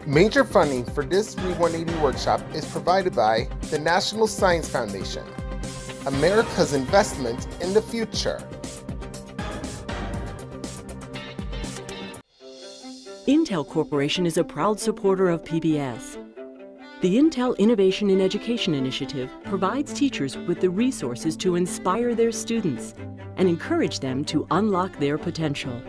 Major funding for this Read 180 workshop is provided by the National Science Foundation, America's investment in the future. Intel Corporation is a proud supporter of PBS. The Intel Innovation in Education Initiative provides teachers with the resources to inspire their students and encourage them to unlock their potential.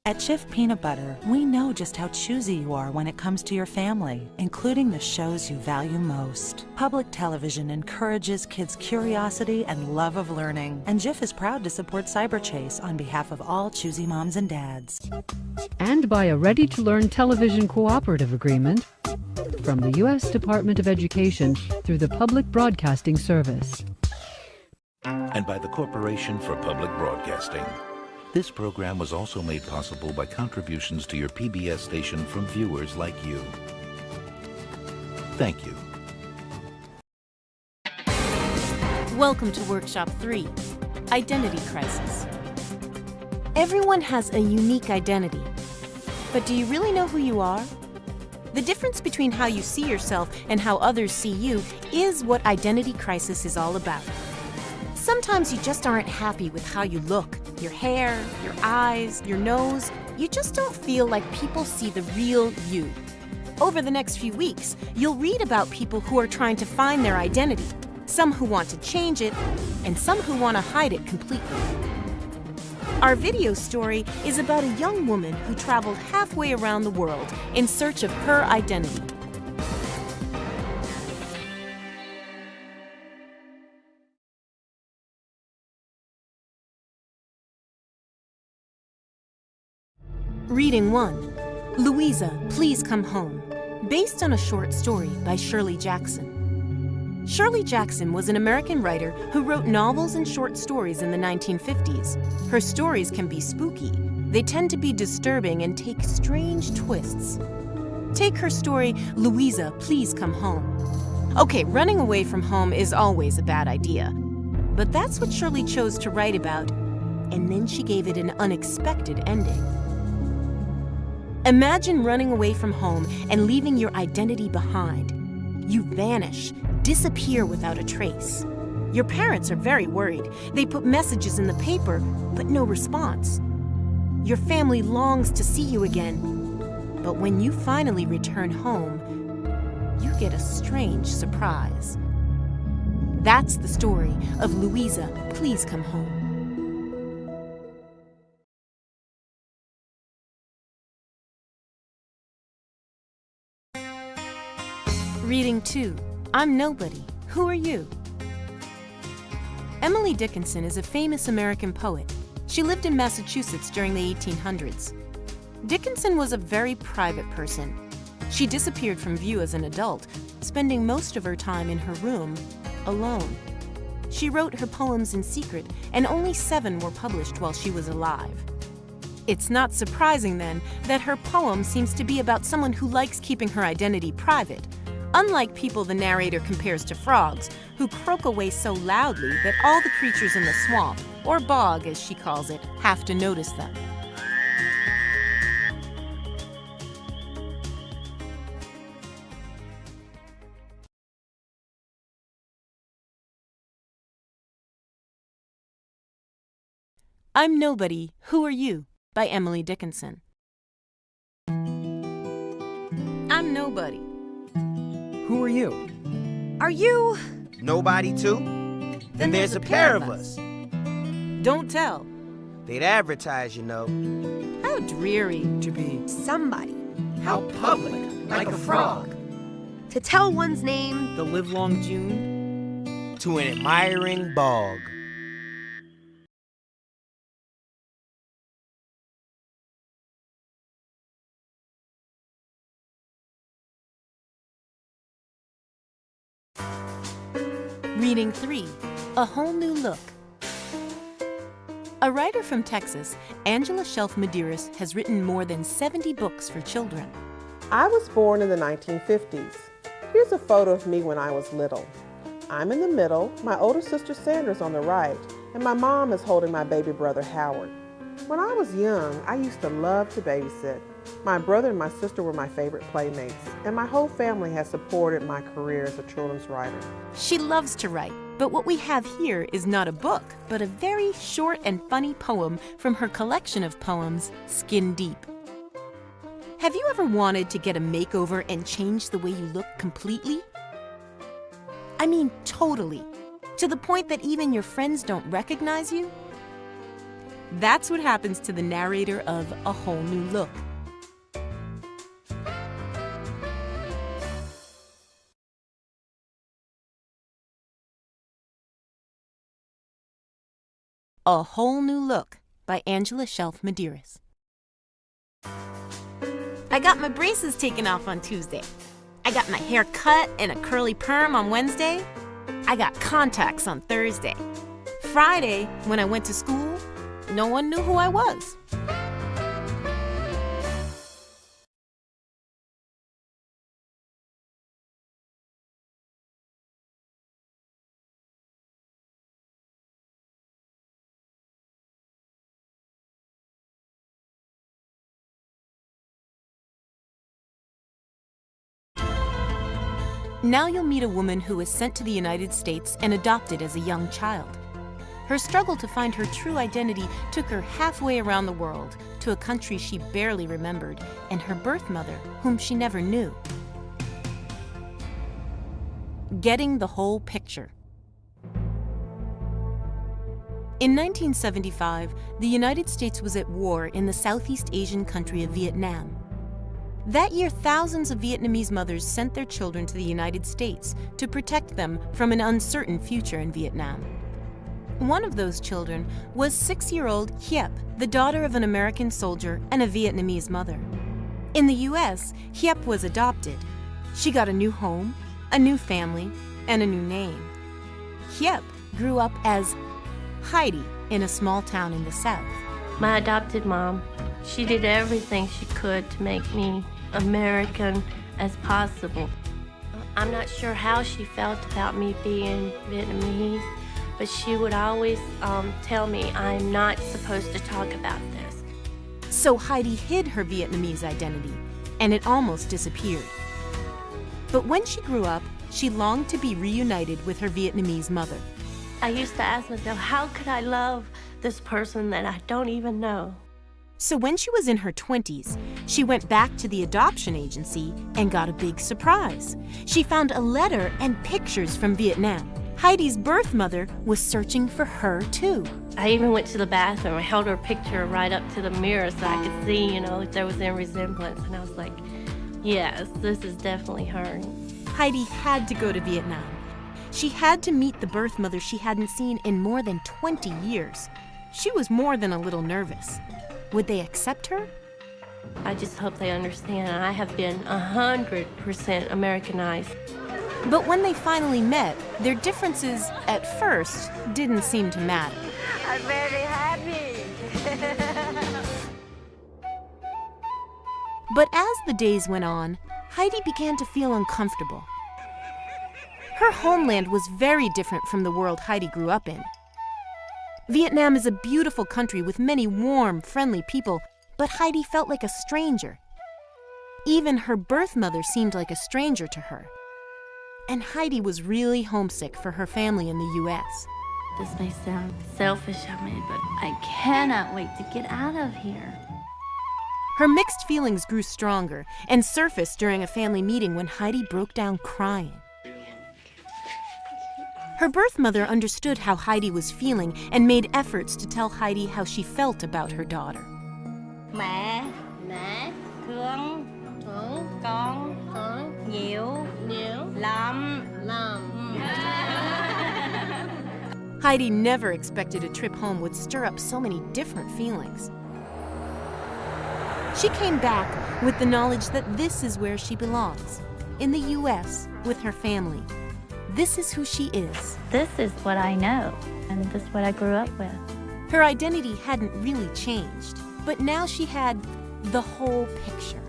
At Jif Peanut Butter, we know just how choosy you are when it comes to your family, including the shows you value most. Public television encourages kids' curiosity and love of learning, and Jif is proud to support Cyberchase on behalf of all choosy moms and dads. And by a ready-to-learn television cooperative agreement from the U.S. Department of Education through the Public Broadcasting Service. And by the Corporation for Public Broadcasting. This program was also made possible by contributions to your PBS station from viewers like you. Thank you. Welcome to Workshop 3, Identity Crisis. Everyone has a unique identity, but do you really know who you are? The difference between how you see yourself and how others see you is what identity crisis is all about. Sometimes you just aren't happy with how you look. Your hair, your eyes, your nose, you just don't feel like people see the real you. Over the next few weeks, you'll read about people who are trying to find their identity, some who want to change it, and some who want to hide it completely. Our video story is about a young woman who traveled halfway around the world in search of her identity. Reading 1, Louisa, Please Come Home, based on a short story by Shirley Jackson. Shirley Jackson was an American writer who wrote novels and short stories in the 1950s. Her stories can be spooky. They tend to be disturbing and take strange twists. Take her story, Louisa, Please Come Home. Okay, running away from home is always a bad idea. But that's what Shirley chose to write about, and then she gave it an unexpected ending. Imagine running away from home and leaving your identity behind. You vanish, disappear without a trace. Your parents are very worried. They put messages in the paper, but no response. Your family longs to see you again, but when you finally return home, you get a strange surprise. That's the story of Louisa, Please Come Home. Reading 2, I'm Nobody, Who Are You? Emily Dickinson is a famous American poet. She lived in Massachusetts during the 1800s. Dickinson was a very private person. She disappeared from view as an adult, spending most of her time in her room, alone. She wrote her poems in secret, and only 7 were published while she was alive. It's not surprising, then, that her poem seems to be about someone who likes keeping her identity private, unlike people the narrator compares to frogs, who croak away so loudly that all the creatures in the swamp, or bog as she calls it, have to notice them. I'm Nobody, Who Are You? By Emily Dickinson. I'm nobody. Who are you? Are you nobody too? Then there's a pair of us. Don't tell. They'd advertise, you know. How dreary. To be somebody? How public, like a frog. To tell one's name. the livelong June. To an admiring bog. Reading 3, A Whole New Look. A writer from Texas, Angela Shelf Medeiros has written more than 70 books for children. I was born in the 1950s. Here's a photo of me when I was little. I'm in the middle, my older sister Sandra's on the right, and my mom is holding my baby brother Howard. When I was young, I used to love to babysit. My brother and my sister were my favorite playmates, and my whole family has supported my career as a children's writer. She loves to write, but what we have here is not a book, but a very short and funny poem from her collection of poems, Skin Deep. Have you ever wanted to get a makeover and change the way you look completely? I mean, totally. To the point that even your friends don't recognize you? That's what happens to the narrator of A Whole New Look. A Whole New Look by Angela Shelf Medeiros. I got my braces taken off on Tuesday. I got my hair cut and a curly perm on Wednesday. I got contacts on Thursday. Friday, when I went to school, no one knew who I was. Now you'll meet a woman who was sent to the United States and adopted as a young child. Her struggle to find her true identity took her halfway around the world, to a country she barely remembered, and her birth mother, whom she never knew. Getting the whole picture. In 1975, the United States was at war in the Southeast Asian country of Vietnam. That year, thousands of Vietnamese mothers sent their children to the United States to protect them from an uncertain future in Vietnam. One of those children was 6-year-old Hiep, the daughter of an American soldier and a Vietnamese mother. In the US, Hiep was adopted. She got a new home, a new family, and a new name. Hiep grew up as Heidi in a small town in the South. My adopted mom, she did everything she could to make me American as possible. I'm not sure how she felt about me being Vietnamese, but she would always tell me I'm not supposed to talk about this. So Heidi hid her Vietnamese identity, and it almost disappeared. But when she grew up, she longed to be reunited with her Vietnamese mother. I used to ask myself, how could I love this person that I don't even know? So when she was in her 20s, she went back to the adoption agency and got a big surprise. She found a letter and pictures from Vietnam. Heidi's birth mother was searching for her too. I even went to the bathroom. I held her picture right up to the mirror so I could see, if there was any resemblance. And I was like, yes, this is definitely her. Heidi had to go to Vietnam. She had to meet the birth mother she hadn't seen in more than 20 years. She was more than a little nervous. Would they accept her? I just hope they understand I have been 100% Americanized. But when they finally met, their differences, at first, didn't seem to matter. I'm very happy. But as the days went on, Heidi began to feel uncomfortable. Her homeland was very different from the world Heidi grew up in. Vietnam is a beautiful country with many warm, friendly people, but Heidi felt like a stranger. Even her birth mother seemed like a stranger to her. And Heidi was really homesick for her family in the U.S. This may sound selfish of me, but I cannot wait to get out of here. Her mixed feelings grew stronger and surfaced during a family meeting when Heidi broke down crying. Her birth mother understood how Heidi was feeling and made efforts to tell Heidi how she felt about her daughter. Mẹ thương con nhiều lắm. Heidi never expected a trip home would stir up so many different feelings. She came back with the knowledge that this is where she belongs, in the U.S. with her family. This is who she is. This is what I know, and this is what I grew up with. Her identity hadn't really changed, but now she had the whole picture.